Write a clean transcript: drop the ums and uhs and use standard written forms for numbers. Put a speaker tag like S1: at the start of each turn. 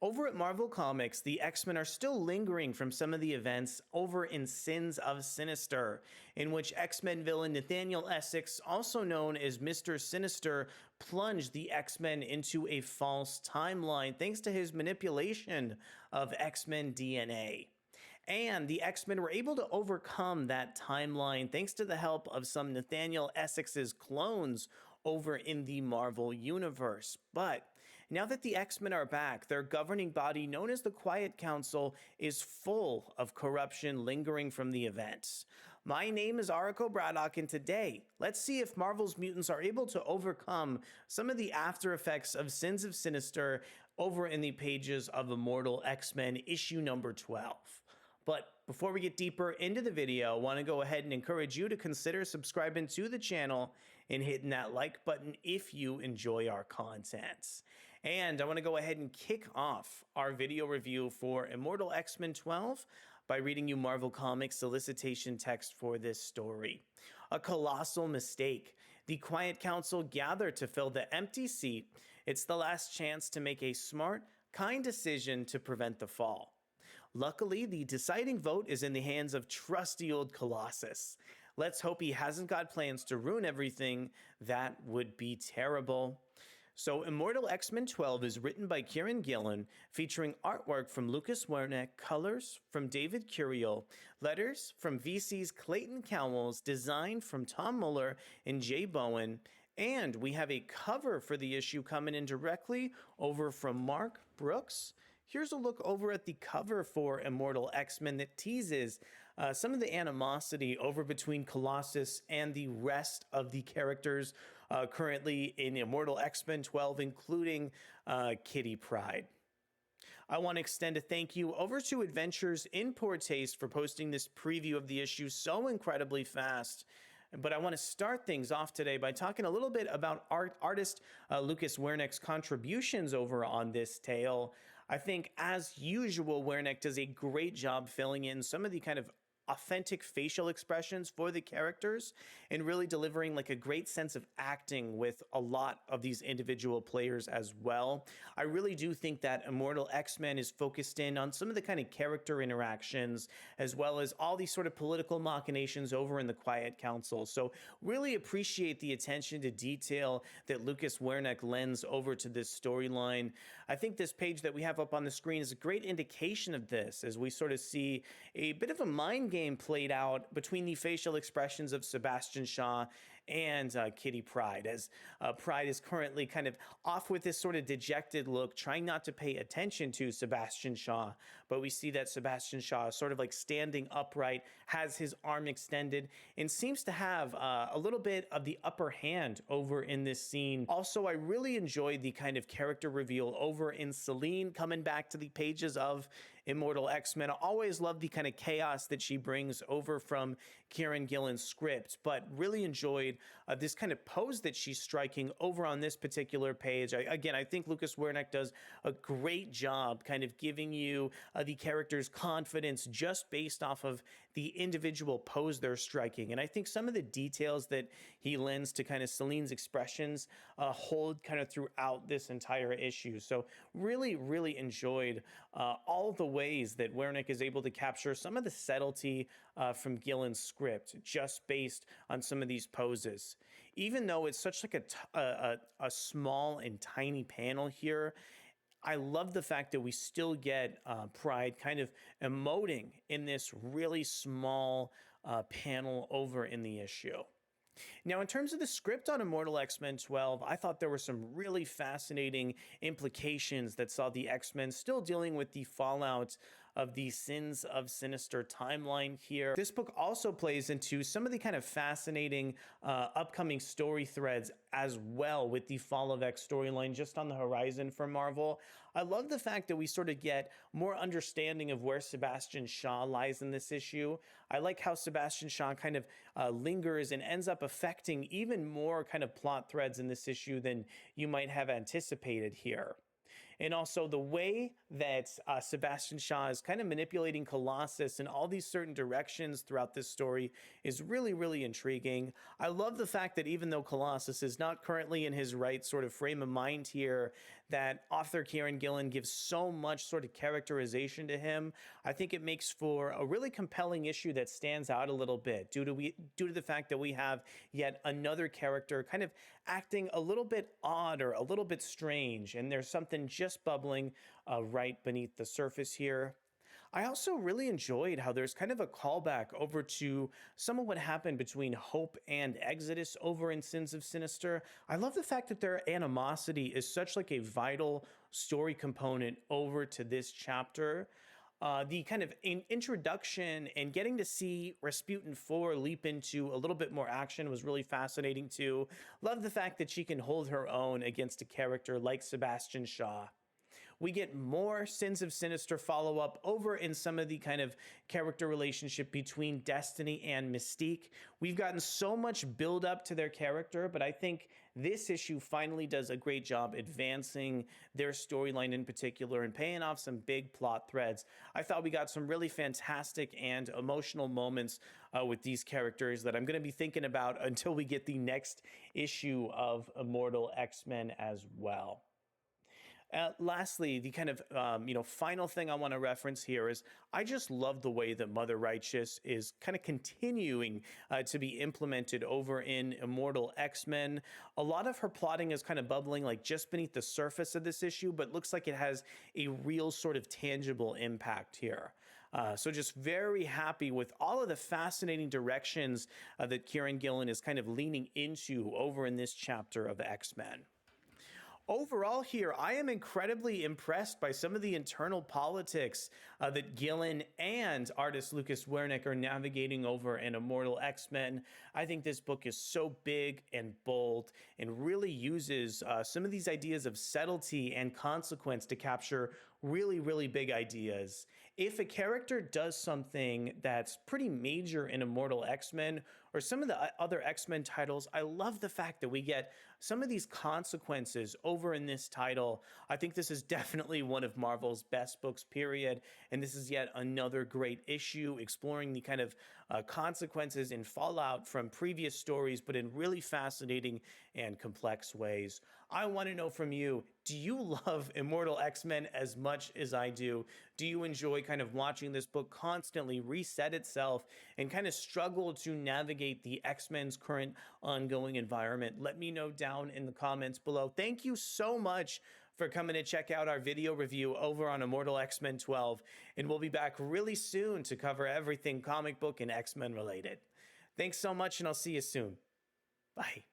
S1: Over at Marvel Comics, the X-Men are still lingering from some of the events over in Sins of Sinister, in which X-Men villain Nathanielessex, also known as Mr. Sinister, plunged the X-Men into a false timeline thanks to his manipulation of X-Men DNA. And the X-Men were able to overcome that timeline thanks to the help of some Nathaniel Essex's clones over in the Marvel Universe. But now that the X-Men are back, their governing body, known as the Quiet Council, is full of corruption lingering from the events. My name is Ariko Braddock, and today, let's see if Marvel's mutants are able to overcome some of the after effects of Sins of Sinister over in the pages of Immortal X-Men issue number 12. But before we get deeper into the video, I want to go ahead and encourage you to consider subscribing to the channel and hitting that like button if you enjoy our content. And I want to go ahead and kick off our video review for Immortal X-Men 12 by reading you Marvel Comics solicitation text for this story. A colossal mistake. The Quiet Council gather to fill the empty seat. It's the last chance to make a smart, kind decision to prevent the fall. Luckily, the deciding vote is in the hands of trusty old Colossus. Let's hope he hasn't got plans to ruin everything. That would be terrible. So Immortal X-Men 12 is written by Kieron Gillen, featuring artwork from Lucas Werneck, colors from David Curiel, letters from VC's Clayton Cowles, design from Tom Muller and Bowen, and we have a cover for the issue coming in directly over from Mark Brooks. Here's a look over at the cover for Immortal X-Men that teases some of the animosity over between Colossus and the rest of the characters currently in Immortal X-Men 12, including Kitty Pryde. I want to extend a thank you over to Adventures in Poor Taste for posting this preview of the issue so incredibly fast. But I want to start things off today by talking a little bit about artist Lucas Werneck's contributions over on this tale. I think, as usual, Werneck does a great job filling in some of the kind of authentic facial expressions for the characters and really delivering like a great sense of acting with a lot of these individual players as well. I really do think that Immortal X-Men is focused in on some of the kind of character interactions as well as all these sort of political machinations over in the Quiet Council. So really appreciate the attention to detail that Lucas Werneck lends over to this storyline. I think this page that we have up on the screen is a great indication of this as we sort of see a bit of a mind game played out between the facial expressions of Sebastian Shaw and Kitty Pryde, as Pryde is currently kind of off with this sort of dejected look, trying not to pay attention to Sebastian Shaw. But we see that Sebastian Shaw is sort of like standing upright, has his arm extended, and seems to have a little bit of the upper hand over in this scene. Also, I really enjoyed the kind of character reveal over in Selene coming back to the pages of Immortal X-Men. I always love the kind of chaos that she brings over from Kieron Gillen's script, but really enjoyed this kind of pose that she's striking over on this particular page. Again, I think Lucas Werneck does a great job kind of giving you the character's confidence just based off of the individual pose they're striking. And I think some of the details that he lends to kind of Selene's expressions hold kind of throughout this entire issue. So really, really enjoyed all the ways that Werneck is able to capture some of the subtlety from Gillen's script just based on some of these poses. Even though it's such like a small and tiny panel here, I love the fact that we still get Pryde kind of emoting in this really small panel over in the issue. Now, in terms of the script on Immortal X-Men 12, I thought there were some really fascinating implications that saw the X-Men still dealing with the fallout of the Sins of Sinister timeline here. This book also plays into some of the kind of fascinating upcoming story threads as well with the Fall of X storyline just on the horizon for Marvel. I love the fact that we sort of get more understanding of where Sebastian Shaw lies in this issue. I like how Sebastian Shaw kind of lingers and ends up affecting even more kind of plot threads in this issue than you might have anticipated here. And also the way that Sebastian Shaw is kind of manipulating Colossus in all these certain directions throughout this story is really, really intriguing. I love the fact that even though Colossus is not currently in his right sort of frame of mind here, that author Kieron Gillen gives so much sort of characterization to him. I think it makes for a really compelling issue that stands out a little bit due to the fact that we have yet another character kind of acting a little bit odd or a little bit strange, and there's something just bubbling right beneath the surface here. I also really enjoyed how there's kind of a callback over to some of what happened between Hope and Exodus over in Sins of Sinister. I love the fact that their animosity is such like a vital story component over to this chapter. The kind of introduction and getting to see Rasputin 4 leap into a little bit more action was really fascinating too. Love the fact that she can hold her own against a character like Sebastian Shaw. We get more Sins of Sinister follow-up over in some of the kind of character relationship between Destiny and Mystique. We've gotten so much build up to their character, but I think this issue finally does a great job advancing their storyline in particular and paying off some big plot threads. I thought we got some really fantastic and emotional moments with these characters that I'm going to be thinking about until we get the next issue of Immortal X-Men as well. Lastly, the kind of final thing I want to reference here is I just love the way that Mother Righteous is kind of continuing to be implemented over in Immortal X-Men. A lot of her plotting is kind of bubbling like just beneath the surface of this issue, but looks like it has a real sort of tangible impact here. So just very happy with all of the fascinating directions that Kieron Gillen is kind of leaning into over in this chapter of X-Men. Overall here, I am incredibly impressed by some of the internal politics that Gillen and artist Lucas Werneck are navigating over in Immortal X-Men. I think this book is so big and bold and really uses some of these ideas of subtlety and consequence to capture really, really big ideas. If a character does something that's pretty major in Immortal X-Men or some of the other X-Men titles, I love the fact that we get some of these consequences over in this title. I think this is definitely one of Marvel's best books, period. And this is yet another great issue exploring the kind of consequences and fallout from previous stories, but in really fascinating and complex ways. I want to know from you, do you love Immortal X-Men as much as I do? Do you enjoy kind of watching this book constantly reset itself and kind of struggle to navigate the X-Men's current ongoing environment? Let me know down in the comments below. Thank you so much for coming to check out our video review over on Immortal X-Men 12, and we'll be back really soon to cover everything comic book and X-Men related. Thanks so much, and I'll see you soon. Bye.